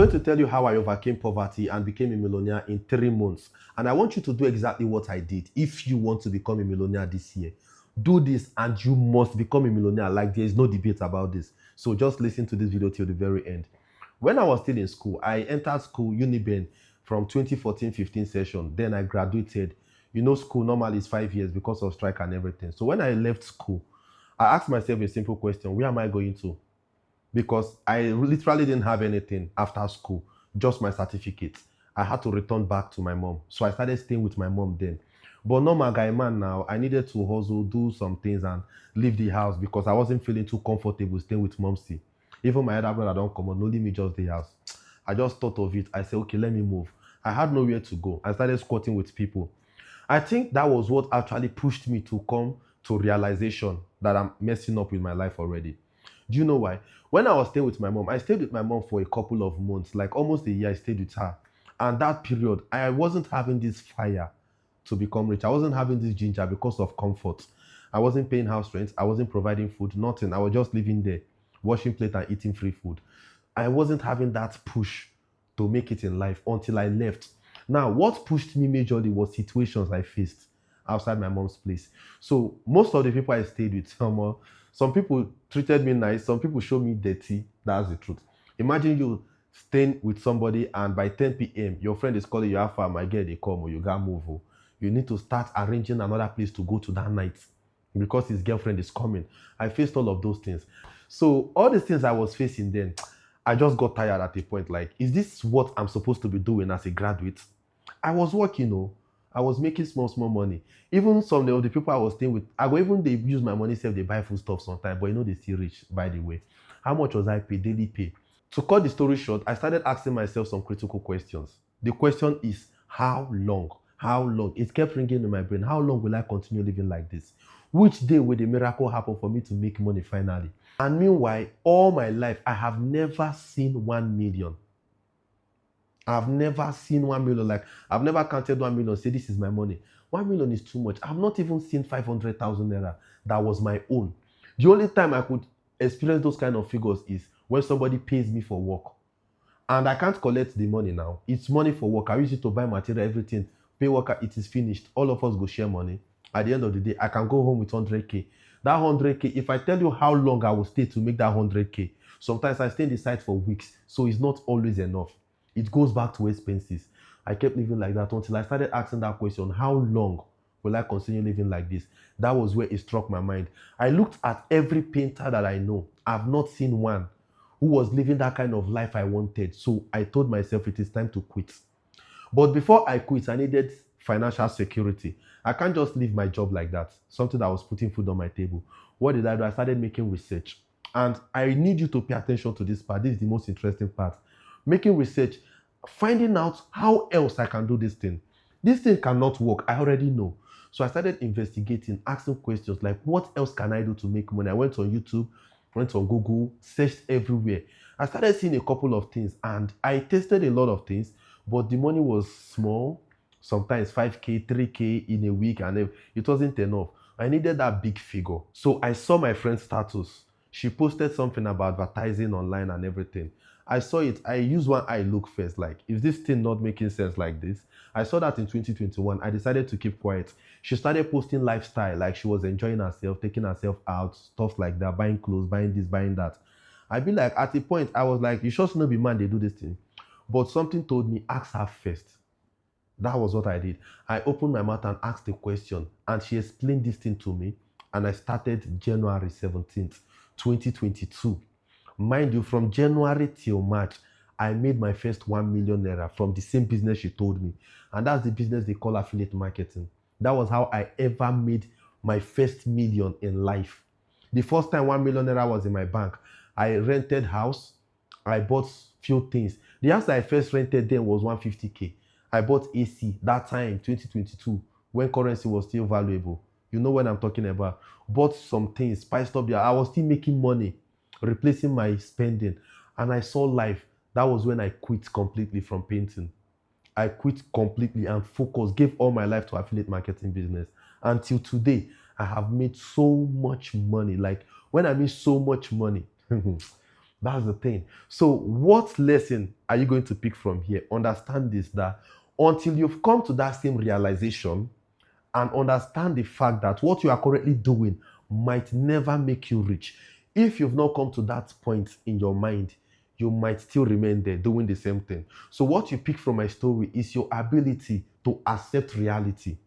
going to tell you how I overcame poverty and became a millionaire in 3 months. And I want you to do exactly what I did if you want to become a millionaire this year. Do this and you must become a millionaire. Like, there is no debate about this. So just listen to this video till the very end. When I was still in school, I entered school, Uniben, from 2014-15 session. Then I graduated. You know, school normally is 5 years because of strike and everything. So when I left school, I asked myself a simple question: where am I going to? Because I literally didn't have anything after school, just my certificate. I had to return back to my mom. So I started staying with my mom then. But normal guy man now, I needed to hustle, do some things and leave the house because I wasn't feeling too comfortable staying with momsy. Even my other brother don't come on, only me just the house. I just thought of it. I said, okay, let me move. I had nowhere to go. I started squatting with people. I think that was what actually pushed me to come to realization that I'm messing up with my life already. Do you know why? When I was staying with my mom, I stayed with my mom for a couple of months, like almost a year. I stayed with her. And that period, I wasn't having this fire to become rich. I wasn't having this ginger because of comfort. I wasn't paying house rent. I wasn't providing food, nothing. I was just living there, washing plate and eating free food. I wasn't having that push to make it in life until I left. Now, what pushed me majorly was situations I faced outside my mom's place. So most of the people I stayed with, some people treated me nice, some people showed me dirty. That's the truth. Imagine you staying with somebody and by 10 p.m. your friend is calling you, "Alpha, my girl, they come," or "You got move." Oh. You need to start arranging another place to go to that night because his girlfriend is coming. I faced all of those things. So all these things I was facing then, I just got tired at a point. Like, is this what I'm supposed to be doing as a graduate? I was working, I was making small money. Even some of the people I was staying with, they use my money, say they buy food stuff sometimes, but they still rich, by the way. How much was I paid? Daily pay. To cut the story short, I started asking myself some critical questions. The question is, how long? How long? It kept ringing in my brain. How long will I continue living like this? Which day will the miracle happen for me to make money finally? And meanwhile, all my life, I have never seen 1 million. I've never seen 1 million. Like, I've never counted 1 million, say this is my money. 1 million is too much. I've not even seen 500,000 naira. That was my own. The only time I could experience those kind of figures is when somebody pays me for work. And I can't collect the money now. It's money for work. I use it to buy material, everything. Pay worker, it is finished. All of us go share money. At the end of the day, I can go home with 100K. That 100K, if I tell you how long I will stay to make that 100K, sometimes I stay in the site for weeks. So it's not always enough. It goes back to expenses. I kept living like that until I started asking that question: how long will I continue living like this? That was where it struck my mind. I looked at every painter that I know. I've not seen one who was living that kind of life I wanted. So I told myself it is time to quit. But before I quit, I needed financial security. I can't just leave my job like that, something that was putting food on my table. What did I do? I started making research. And I need you to pay attention to this part. This is the most interesting part. Making research, finding out how else I can do this thing. This thing cannot work, I already know. So I started investigating, asking questions like, what else can I do to make money? I went on YouTube, went on Google, searched everywhere. I started seeing a couple of things and I tested a lot of things, but the money was small, sometimes 5K, 3K in a week, and it wasn't enough. I needed that big figure. So I saw my friend's status. She posted something about advertising online and everything. I saw it. I used one eye look first, like, is this thing not making sense like this? I saw that in 2021. I decided to keep quiet. She started posting lifestyle, like she was enjoying herself, taking herself out, stuff like that, buying clothes, buying this, buying that. I'd be like, at a point, I was like, you sure not be man, they do this thing. But something told me, ask her first. That was what I did. I opened my mouth and asked the question, and she explained this thing to me, and I started January 17th, 2022. Mind you, from January till March, I made my first 1 million naira from the same business she told me. And that's the business they call affiliate marketing. That was how I ever made my first million in life. The first time 1 million naira was in my bank, I rented house, I bought few things. The house I first rented then was 150K. I bought AC that time, 2022, when currency was still valuable. You know what I'm talking about. Bought some things, spiced up there. I was still making money, replacing my spending, and I saw life. That was when I quit completely from painting. I quit completely and focused, gave all my life to affiliate marketing business. Until today, I have made so much money. Like, when I mean so much money, That's the thing. So what lesson are you going to pick from here? Understand this, that until you've come to that same realization and understand the fact that what you are currently doing might never make you rich. If you've not come to that point in your mind, you might still remain there doing the same thing. So what you pick from my story is your ability to accept reality.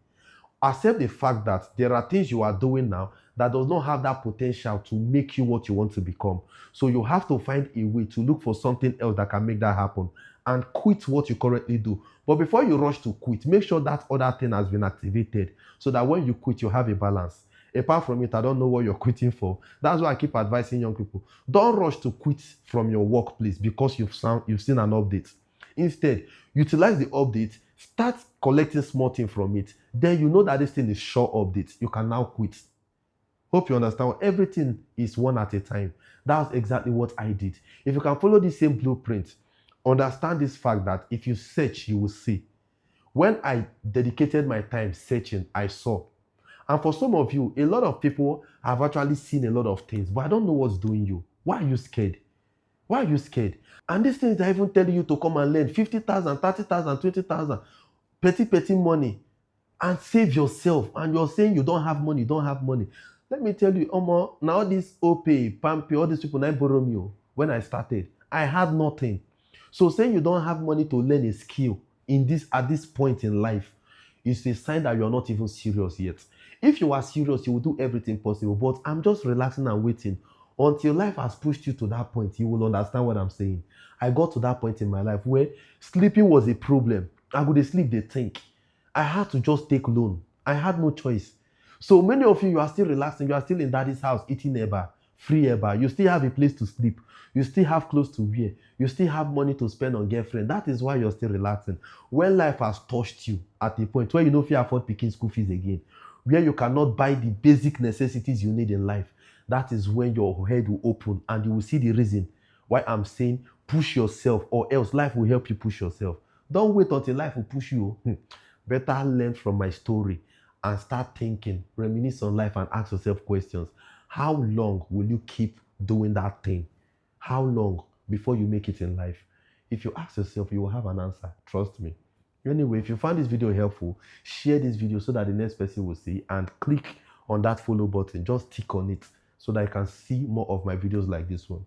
Accept the fact that there are things you are doing now that does not have that potential to make you what you want to become. So you have to find a way to look for something else that can make that happen and quit what you currently do. But before you rush to quit, make sure that other thing has been activated so that when you quit, you have a balance. Apart from it, I don't know what you're quitting for. That's why I keep advising young people. Don't rush to quit from your workplace because you've seen an update. Instead, utilize the update, start collecting small things from it. Then you know that this thing is short update. You can now quit. Hope you understand. Everything is one at a time. That's exactly what I did. If you can follow the same blueprint, understand this fact that if you search, you will see. When I dedicated my time searching, I saw. And for some of you, a lot of people have actually seen a lot of things, but I don't know what's doing you. Why are you scared? Why are you scared? And these things are even telling you to come and learn 50,000, 30,000, 20,000, petty money, and save yourself. And you're saying you don't have money, you don't have money. Let me tell you, Omo, now this OPay, Pampi, all these people now borrow me. When I started, I had nothing. So saying you don't have money to learn a skill at this point in life is a sign that you're not even serious yet. If you are serious, you will do everything possible. But I'm just relaxing and waiting until life has pushed you to that point. You will understand what I'm saying. I got to that point in my life where sleeping was a problem. I would sleep, they think. I had to just take loan. I had no choice. So many of you are still relaxing. You are still in daddy's house eating eba, free eba. You still have a place to sleep. You still have clothes to wear. You still have money to spend on girlfriend. That is why you're still relaxing. When life has touched you at a point where you know if you afford picking school fees again, where you cannot buy the basic necessities you need in life, that is when your head will open and you will see the reason why I'm saying push yourself, or else life will help you push yourself. Don't wait until life will push you. Better learn from my story and start thinking, reminisce on life and ask yourself questions. How long will you keep doing that thing? How long before you make it in life? If you ask yourself, you will have an answer. Trust me. Anyway, if you found this video helpful, share this video so that the next person will see, and click on that follow button. Just tick on it so that you can see more of my videos like this one.